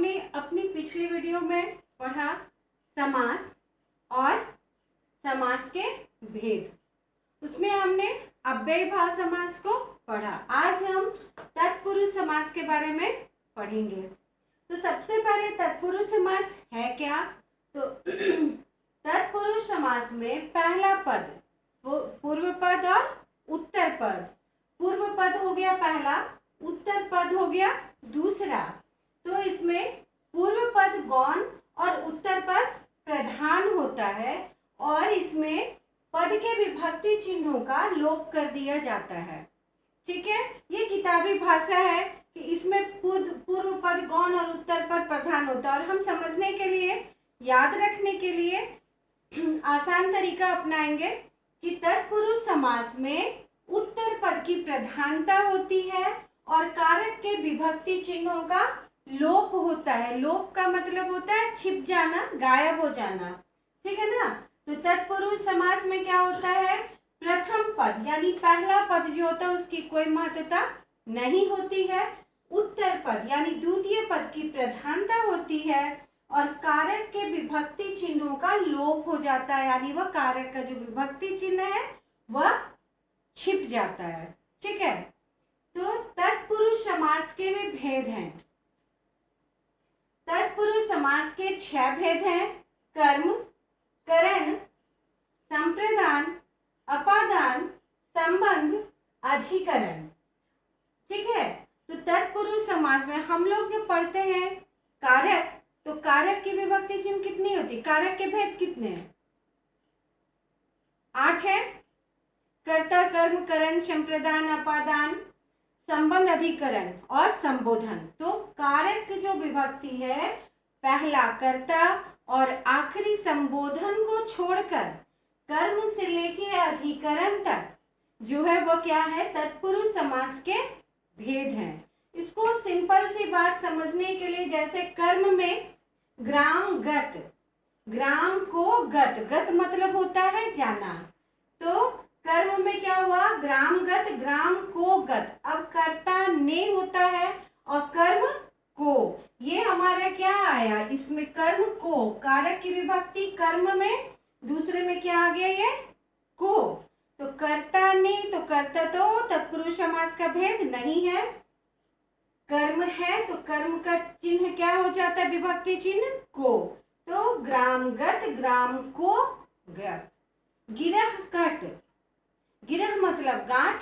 हमने अपनी पिछली वीडियो में पढ़ा समास और समास के भेद। उसमें हमने अव्ययीभाव समास को पढ़ा। आज हम तत्पुरुष समास के बारे में पढ़ेंगे। तो सबसे पहले तत्पुरुष समास है क्या? तो तत्पुरुष समास में पहला पद पूर्व पद और उत्तर पद। पूर्व पद हो गया पहला, उत्तर पद हो गया दूसरा। तो इसमें पूर्व पद गौण और उत्तर पद प्रधान होता है और इसमें पद के विभक्ति चिन्हों का लोप कर दिया जाता है। ठीक है, ये किताबी भाषा है कि इसमें पूर्व पद गौण और उत्तर पद प्रधान होता है। और हम समझने के लिए, याद रखने के लिए आसान तरीका अपनाएंगे कि तत्पुरुष समास में उत्तर पद की प्रधानता होती है और कारक के विभक्ति चिन्हों का लोप होता है। लोप का मतलब होता है छिप जाना, गायब हो जाना। ठीक है ना? तो तत्पुरुष समास में क्या होता है? प्रथम पद यानी पहला पद जो होता है उसकी कोई महत्वता नहीं होती है। उत्तर पद यानी द्वितीय पद की प्रधानता होती है और कारक के विभक्ति चिन्हों का लोप हो जाता है, यानी वह कारक का जो विभक्ति चिन्ह है वह छिप जाता है। ठीक है, तो तत्पुरुष समास के भी भेद हैं। तत्पुरुष समास के 6 भेद हैं। कर्म, करण, संप्रदान, अपादान, संबंध, अधिकरण। ठीक है, तो तत्पुरुष समास में हम लोग जब पढ़ते हैं कारक, तो कारक की विभक्ति चिन्ह कितनी होती? कारक के भेद कितने हैं? 8 है। कर्ता, कर्म, करण, संप्रदान, अपादान, संबंध, अधिकरण और संबोधन। तो कारक की जो विभक्ति है, पहला कर्ता और आखिरी संबोधन को छोड़कर कर्म से लेके अधिकरण तक जो है वो क्या है? तत्पुरुष समास के भेद हैं। इसको सिंपल सी बात समझने के लिए, जैसे कर्म में ग्राम गत, ग्राम को गत, गत मतलब होता है जाना। तो कर्म में क्या हुआ? ग्राम गत, ग्राम को गत। अब कर्ता ने होता है और कर्म को, ये हमारा क्या आया? इसमें कर्म को, कारक की विभक्ति कर्म में, दूसरे में क्या आ गया? ये को। तो कर्ता ने, तो कर्ता तो तत्पुरुष समास का भेद नहीं है। कर्म है तो कर्म का चिन्ह क्या हो जाता है? विभक्ति चिन्ह को। तो ग्रामगत, ग्राम को गत। गिरह कट, गिरह मतलब गांठ,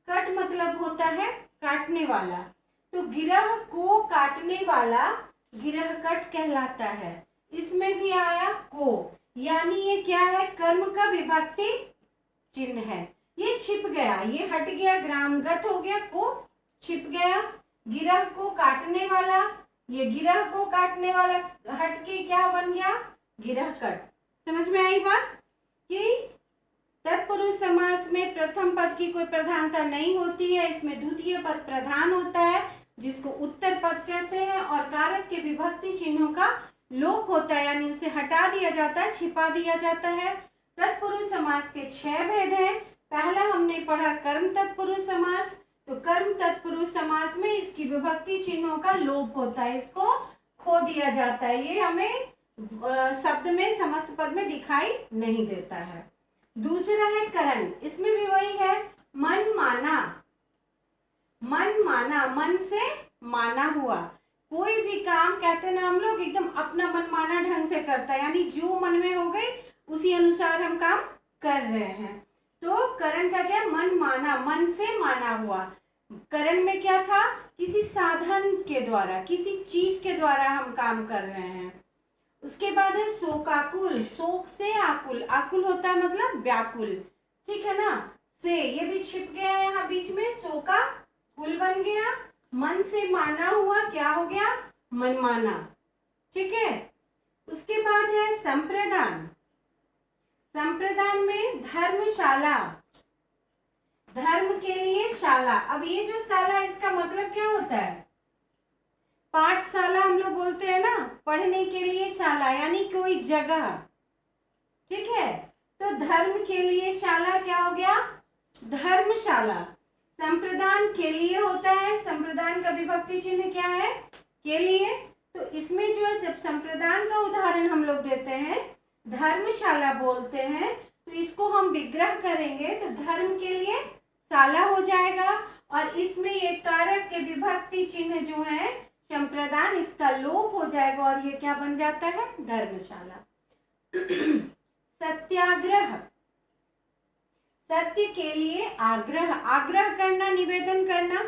कट मतलब होता है काटने वाला। तो गिरह को काटने वाला गिरह कट कहलाता है। इसमें भी आया को, यानी ये क्या है? कर्म का विभक्ति चिन्ह है। ये छिप गया, ये हट गया, ग्रामगत हो गया, को छिप गया। गिरह को काटने वाला, ये गिरह को काटने वाला हट के क्या बन गया? गिरह कट। समझ में आई बात कि तत्पुरुष समास में प्रथम पद की कोई प्रधानता नहीं होती है। इसमें द्वितीय पद प्रधान होता है जिसको उत्तर पद कहते हैं और कारक के विभक्ति चिन्हों का लोप होता है, यानी उसे हटा दिया जाता है, छिपा दिया जाता है। तत्पुरुष समास के 6 भेद हैं। पहला हमने पढ़ा कर्म तत्पुरुष समास। तो कर्म तत्पुरुष समास में इसकी विभक्ति चिन्हों का लोप होता है, इसको खो दिया जाता है। ये हमें शब्द में, समस्त पद में दिखाई नहीं देता है। दूसरा है करण। इसमें भी वही है, मन माना, मन माना, मन से माना हुआ। कोई भी काम कहते ना हम लोग एकदम अपना मन माना ढंग से करता है, यानी जो मन में हो गई उसी अनुसार हम काम कर रहे हैं। तो करण का क्या? मन माना, मन से माना हुआ। करण में क्या था? किसी साधन के द्वारा, किसी चीज के द्वारा हम काम कर रहे हैं। उसके बाद है शोकाकुल, शोक से आकुल, आकुल होता है मतलब व्याकुल। ठीक है ना? से, ये भी छिप गया यहाँ बीच में, शोकाकुल बन गया। मन से माना हुआ, क्या हो गया? मन माना। ठीक है, उसके बाद है संप्रदान। संप्रदान में धर्मशाला, धर्म के लिए शाला। अब ये जो शाला, इसका मतलब क्या होता है? पाठशाला हम लोग बोलते हैं ना, पढ़ने के लिए शाला, यानी कोई जगह। ठीक है, तो धर्म के लिए शाला क्या हो गया? धर्मशाला। संप्रदान के लिए होता है, संप्रदान का विभक्ति चिन्ह क्या है? के लिए। तो इसमें जो है जब संप्रदान का उदाहरण हम लोग देते हैं, धर्मशाला बोलते हैं, तो इसको हम विग्रह करेंगे तो धर्म के लिए शाला हो जाएगा, और इसमें ये कारक के विभक्ति चिन्ह जो है संप्रदान, इसका लोप हो जाएगा और ये क्या बन जाता है, धर्मशाला। सत्याग्रह, सत्य के लिए आग्रह, आग्रह करना, निवेदन करना,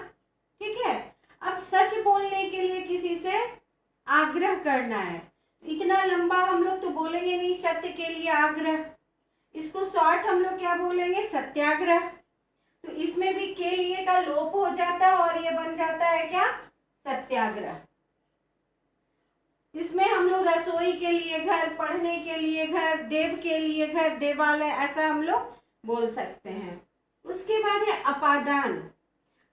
ठीक है। अब सच बोलने के लिए किसी से आग्रह करना है, इतना लंबा हम लोग तो बोलेंगे नहीं, सत्य के लिए आग्रह, इसको शॉर्ट हम लोग क्या बोलेंगे, सत्याग्रह। तो इसमें भी के लिए का लोप हो जाता है और ये बन जाता है क्या, सत्याग्रह। इसमें हम लोग रसोई के लिए घर, पढ़ने के लिए घर, देव के लिए घर, देवालय, ऐसा हम लोग बोल सकते हैं। उसके बाद है अपादान,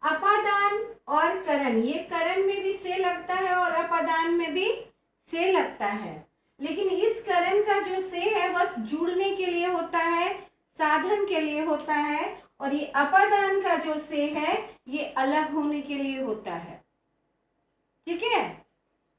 अपादान और करण, ये करण में भी से लगता है और अपादान में भी से लगता है, लेकिन इस करण का जो से है वह जुड़ने के लिए होता है, साधन के लिए होता है, और ये अपादान का जो से है ये अलग होने के लिए होता है, ठीक है।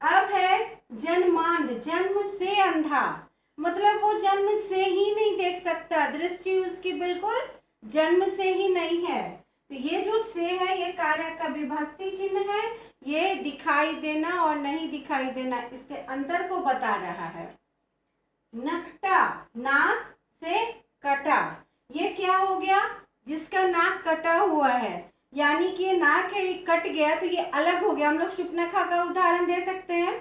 अब है जन्मांध, जन्म से अंधा, मतलब वो जन्म से ही नहीं देख सकता, दृष्टि उसकी बिल्कुल जन्म से ही नहीं है। तो ये जो से है ये कारक का विभक्ति चिन्ह है, ये दिखाई देना और नहीं दिखाई देना इसके अंतर को बता रहा है। नकटा, नाक से कटा, ये क्या हो गया, जिसका नाक कटा हुआ है, यानी कि नाक है कट गया तो ये अलग हो गया। हम लोग शुकनखा का उदाहरण दे सकते हैं,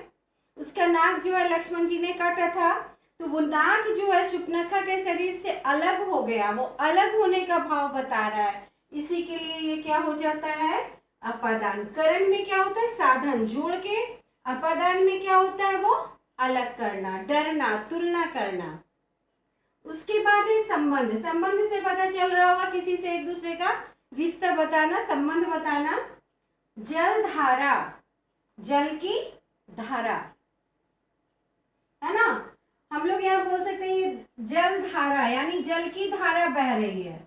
उसका नाक जो है लक्ष्मण जी ने काटा था, तो वो नाक जो है शुकनखा के शरीर से अलग हो गया, वो अलग होने का भाव बता रहा है, इसी के लिए ये क्या हो जाता है, अपादान। करण में क्या होता है, साधन जोड़ के, अपादान में क्या होता है, वो अलग करना, डरना, तुलना करना। उसके बाद है संबंध, संबंध से पता चल रहा होगा किसी से एक दूसरे का रिश्ता बताना, संबंध बताना। जल धारा, जल की धारा, है ना, हम लोग यहाँ बोल सकते हैं जल धारा, यानी जल की धारा बह रही है,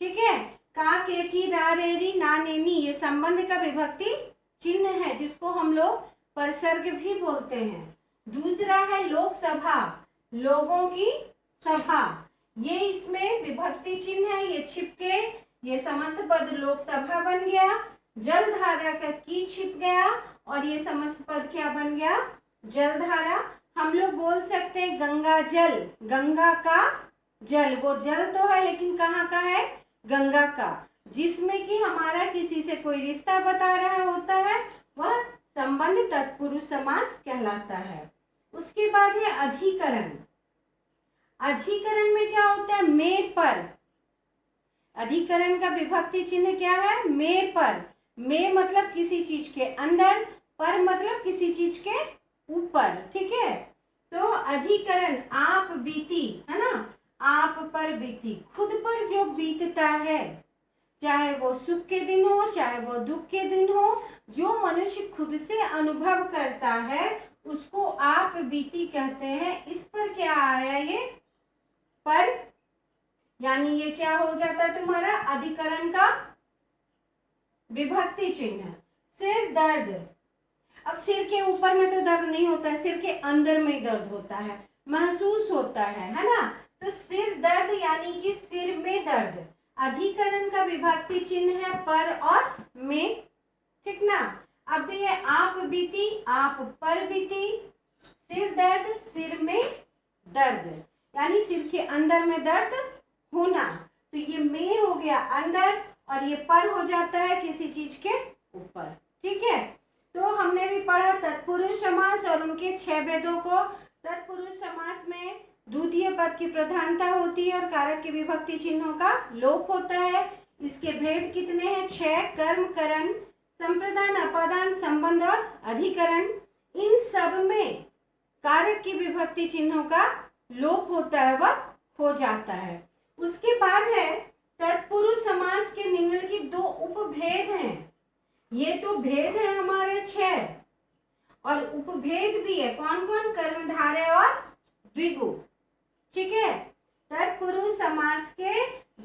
ठीक है। का, के, की, रा, रे, री, ना, ने, नी, ये संबंध का विभक्ति चिन्ह है, जिसको हम लोग परसर्ग भी बोलते हैं। दूसरा है लोकसभा, लोगों की सभा, ये इसमें विभक्ति चिन्ह है, ये छिपके, ये समस्त पद लोकसभा बन गया, जलधारा का की छिप गया और ये समस्त पद क्या बन गया, जलधारा। हम लोग बोल सकते हैं गंगा जल, गंगा का जल, वो जल तो है लेकिन कहाँ का है, गंगा का, जिसमें कि हमारा किसी से कोई रिश्ता बता रहा होता है, वह संबंध तत्पुरुष समास कहलाता है। उसके बाद है अधिकरण, अधिकरण में क्या होता है, में पर, अधिकरण का विभक्ति चिन्ह क्या है, में पर, में मतलब किसी चीज के अंदर, पर मतलब किसी चीज के ऊपर, ठीक है। तो अधिकरण आप बीती, है ना, आप पर बीती, खुद पर जो बीतता है, चाहे वो सुख के दिन हो चाहे वो दुख के दिन हो, जो मनुष्य खुद से अनुभव करता है उसको आप बीती कहते हैं। इस पर क्या आया, ये पर, यानी ये क्या हो जाता है तुम्हारा अधिकरण का विभक्ति चिन्ह। सिर दर्द, अब सिर के ऊपर में तो दर्द नहीं होता है, सिर के अंदर में दर्द होता है, महसूस होता है ना, तो सिर दर्द यानी कि सिर में दर्द, अधिकरण का विभक्ति चिन्ह है पर और में, ठीक ना। अब ये आप बीती, आप पर बीती, सिर दर्द, सिर में दर्द, यानी सिर के अंदर में दर्द होना, तो ये में हो गया अंदर और ये पर हो जाता है किसी चीज के ऊपर, ठीक है। तो हमने भी पढ़ा तत्पुरुष समास और उनके 6 भेदों को। तत्पुरुष समास में द्वितीय पद की प्रधानता होती है और कारक के विभक्ति चिन्हों का लोप होता है। इसके भेद कितने हैं, 6, कर्म, करण, संप्रदान, अपादान, संबंध और अधिकरण। इन सब में कारक की विभक्ति चिन्हों का लोप होता है, वह हो जाता है। उसके बाद है तत्पुरुष समास के निम्नलिखित 2 उपभेद हैं। ये तो भेद है हमारे 6 और उपभेद भी है, कौन कौन, कर्मधारय और द्विगु, ठीक है। तत्पुरुष समास के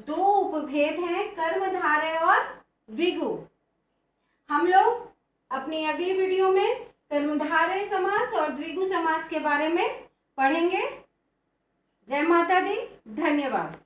2 उपभेद हैं, कर्मधारय और द्विगु। हम लोग अपनी अगली वीडियो में कर्मधारय समास और द्विगु समास के बारे में पढ़ेंगे। जय माता दी, धन्यवाद।